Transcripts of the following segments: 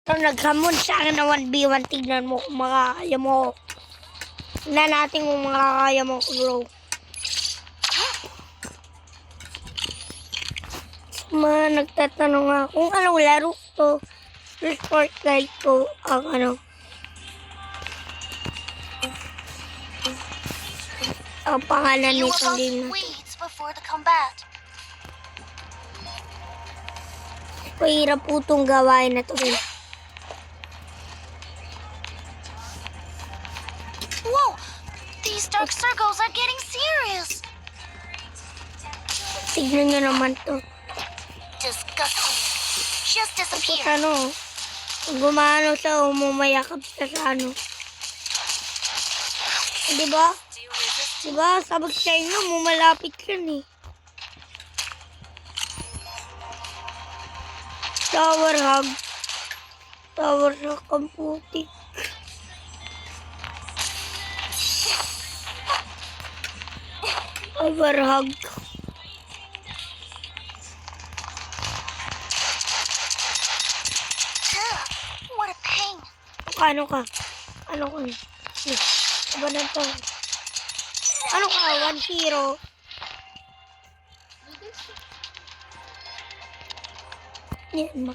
So, naghamon sa akin na 1v1. Tignan mo kung makakaya mo. Tignan natin kung makakaya mo, bro. Nagtatanong nga kung anong laro to. Report guide ko ang ang pangalan nitong game na. Mahirap po itong gawain na to. Whoa! These dark circles are getting serious! Tignan nyo naman to. Disgusting. Just disappear. Gumano sa umayakap siya sa Diba? Diba? Sabi sa inyo, mumalapit yan eh. Tower hug. Tower hug ang putik. Tower hug. What a pain. Ano ka? Ano ka? Ba na to? Ano ka? 1-0. Yan ba?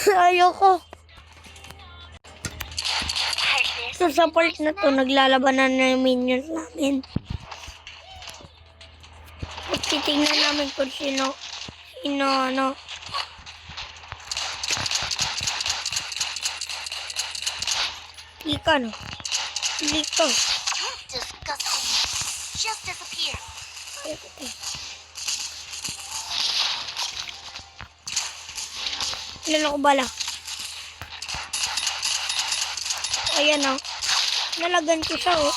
Ayoko. So sa part na to, naglalabanan na yung minions namin. At titingnan namin kung sino Ika no. Dito. Disgusting. Just disappear. Ilan ako bala? Ayan o. Nalagan ko siya o.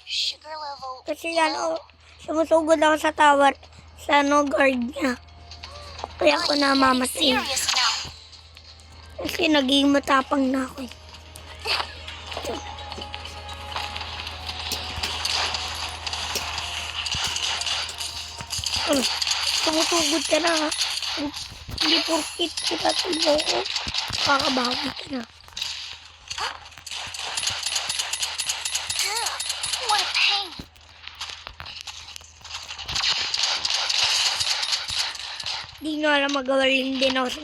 Sugar level. Kasi yan o. Sumusugod ako sa tower. Sa guard niya. Kaya ako namamatay. Serious now. Kasi naging matapang na ako eh. Sumusugod ka na ha. Hindi porkit kita tubo ko. Kakabawi ka na. What a pain. Di nyo alam magawaling din ako sa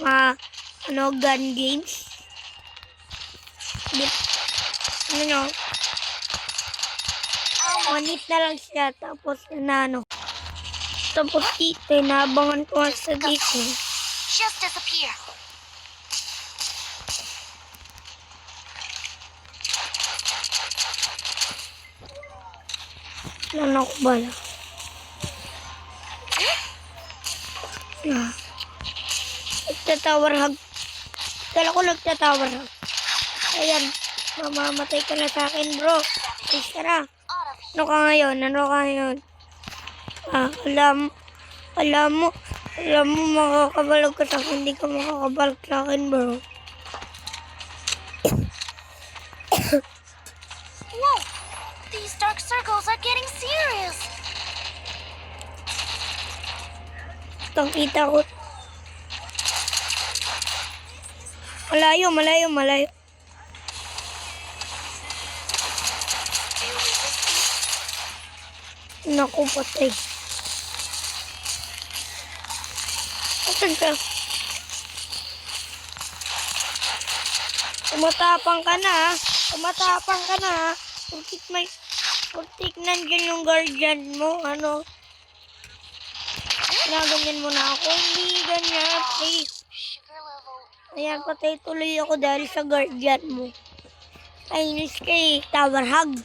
mga gun games. Manit na lang siya. Tapos tapos dito, naabangan ko sa dito. Just disappear. Lan ako bala. Nagtatower hug. Kala ko nagtatower hug. Ayan. Mamamatay ka na sa akin, bro. Please ka na. Ano ka ngayon? Alam mo, makakabalag ka sa akin. Hindi ka makakabalag sa akin, bro. Whoa! These dark circles are getting serious. Kita ko. Malayo. Naku, patay. Patay ka. Tumatapang ka na. Purtik nandiyan yung guardian mo. Ginaganyan mo na ako. Hindi ganyan, please. Sugar level. Ayan, patay tuloy ako dahil sa guardian mo. Kainis kay tower hug.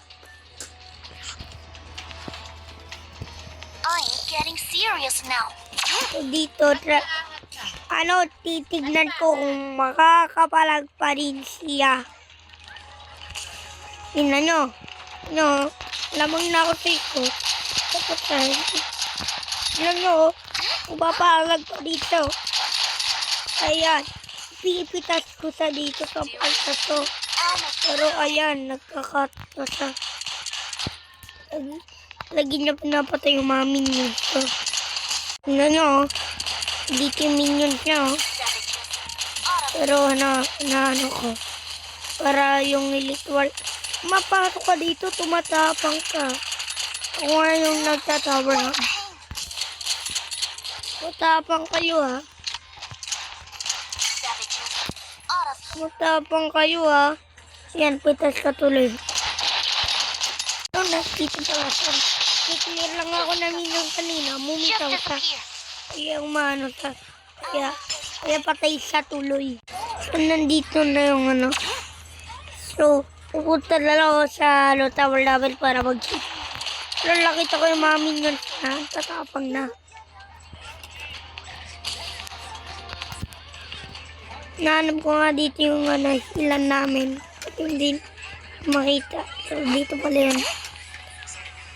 I'm getting serious now. Dito, titignan ko kung makakapalag pa rin siya. Tingnan nyo. Lamang na ako sa ikot. Tapos tingnan nyo, kung papalag pa dito. Ayan, pipitas ko sa dito sa palta to. Pero ayan, nagkakat na siya. Lagi niya pinapatay yung mga minions ko. Tingnan nyo, dito yung minions niya. Pero ano ko. Para yung elite mapasok ka dito, tumatapang ka. Ako nga yung nagtatower ha. Matapang kayo ha. Matapang kayo ha. Yan, pitas ka tuloy. Ito, nakita pala siya. I-clear lang ako na minang kanina. Mumitaw Just sa. disappear. Kaya umano sa. Kaya patay siya tuloy. So, nandito na yung ano. So, pupunta na lang ako sa tower level para mag-cheat. Pero nakita ko yung mga minions na. Tatapang na. Nahanap ko nga dito yung ano, ilan namin. Hindi makita. So, dito pala yun.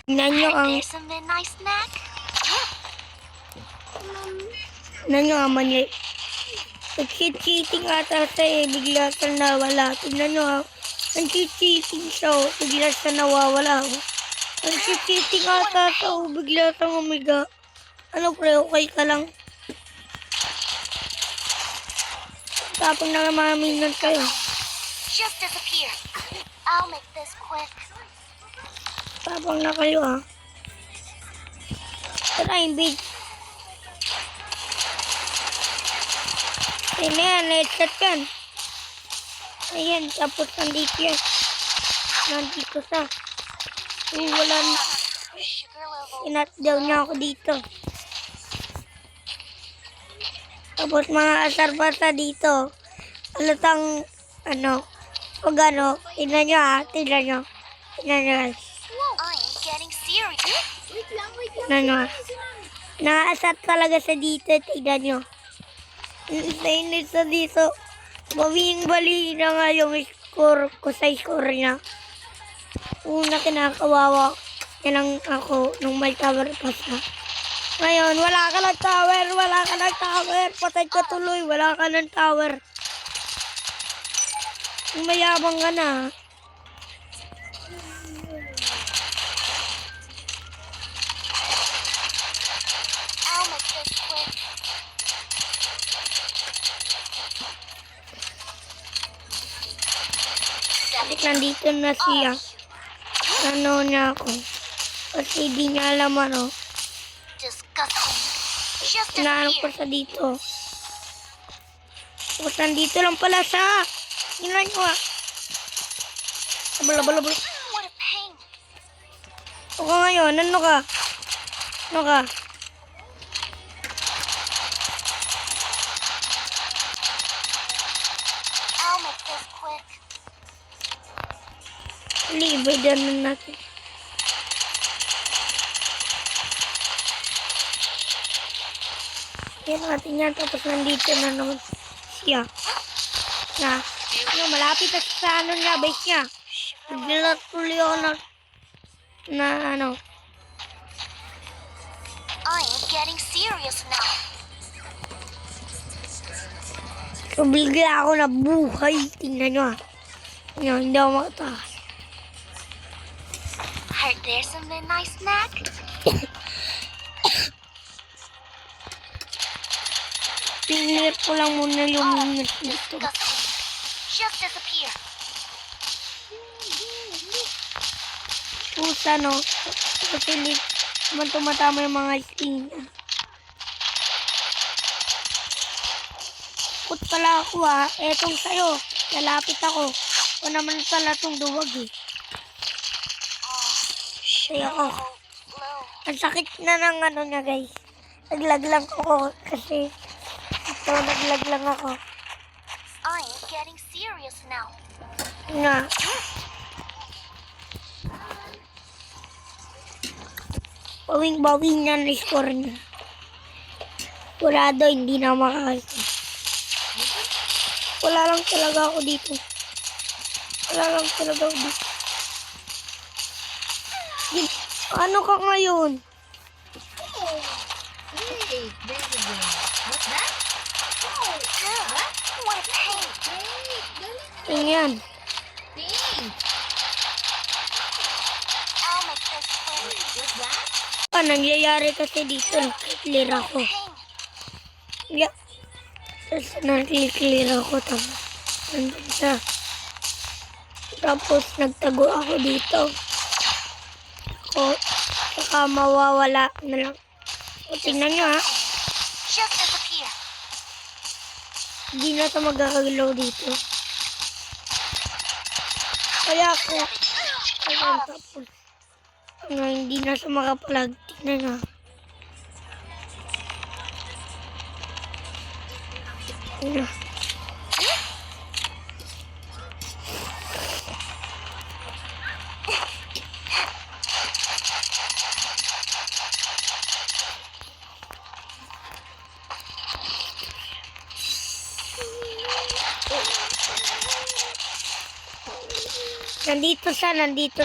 Tignan nyo ang... There's a midnight snack. Tignan nyo ang manya. Nag-cheating ata siya eh. Bigla siya nawala. Tignan nyo ha. Nag-cheating siya oh. Bigla siya nawawala oh. Nag-cheating ata siya oh. Bigla siya umiga. Ano pre, okay ka lang? Tapos na mga minions kayo. Just disappear. I'll make this quick. Tapang na kayo ha. Tara, invade. Ayun na yan, headset yan. Ayan, tapos nandito yan. Nandito sa. Wala na. Sugar level. Inatdaw niya ako dito. Tapos mga asar pa sa dito. Alatang, ano, pag ano, tignan nyo ha, tignan nyo. Tignan nyo guys. I am getting serious. Tignan nyo ha. Nakaasar talaga sa dito, tignan nyo. Init sa dito. Bali na nga yung score ko sa score niya. Una kinakawawa. Yan ang ako nung may tower pa siya. Ngayon, wala ka ng tower. Wala ka ng tower. Patay ka tuloy. Wala ka ng tower. Mayabang ka na. I'll make this quick. Bakit nandito na siya? Ano niya ako? Kasi di niya alam ano. Disgusting. Just Inaanap ko disappear. sa dito. Tapos nandito lang pala siya. Tingnan ko ah. Bala. What a pain. O ka ngayon, ano ka? Ano ka? I'll make this quick. Libre na natin. Yan natin yan. Tapos nandito na naman siya. Malapit na sa ano niya, base niya. Nagdilat tuloy ako na ano. I am getting serious now. So, bigla ako na buhay. Tingnan nyo ah. Yan, hindi ako makatakas. Heard there's a midnight snack. Pinilip ko lang muna yung minutes dito. Disgusting. Just disappear. Pusa no. Kasi hindi naman tumatama yung mga skin niya. Put pala ako ah. Etong sa'yo. Lalapit ako. O naman pala itong duwag eh. Kaya ako. Low. Ang sakit na ng ano niya guys. Naglag lang ako kasi ito naglag lang ako. I am getting serious now. Nga. Bawing-bawing niya na score niya. Kurado hindi na makakita. Wala lang talaga ako dito. Ano ka ngayon? Hey, there you go. What's that? What a pain. Hey, dali. Tingnan. Pink. I'll make this quick. What's that? Nangyayari kasi dito. Clear ako. Pain. Yeah. Tapos nakiklear ako. Tapos nandun siya. Tapos nagtago ako dito. Saka mawawala na lang. O, tingnan nyo ha. Just disappear. Hindi na ito magkakagalaw dito. Kaya ako. Ayan, tapos. Hindi na siya makapalag. Tingnan nyo. Tingnan.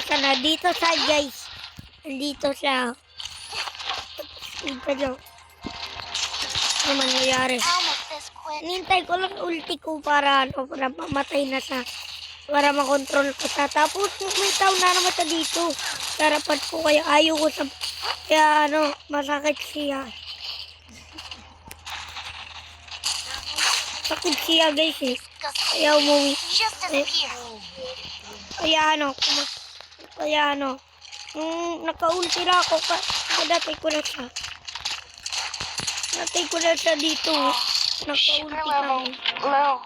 Nandito siya guys. Nandito siya. Ito nyo. Ano mangyayari? I'll make this quick. Nintay ko lang ulti ko para mamatay na siya. Para makontrol ko siya. Tapos may tao na naman siya dito. Harapan ko kaya ayaw ko sa... Kaya masakit siya. Sakit siya guys eh. Disgusting. Kaya umuwi. Just disappear. Kaya naka-ulti na ako, nadatay ko na siya. Natay ko na siya dito. Sugar Naka-ulti level kami. low.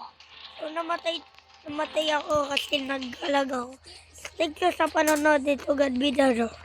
So, namatay ako kasi nag-alag ako. Thank you sa panonood dito. God be the Lord.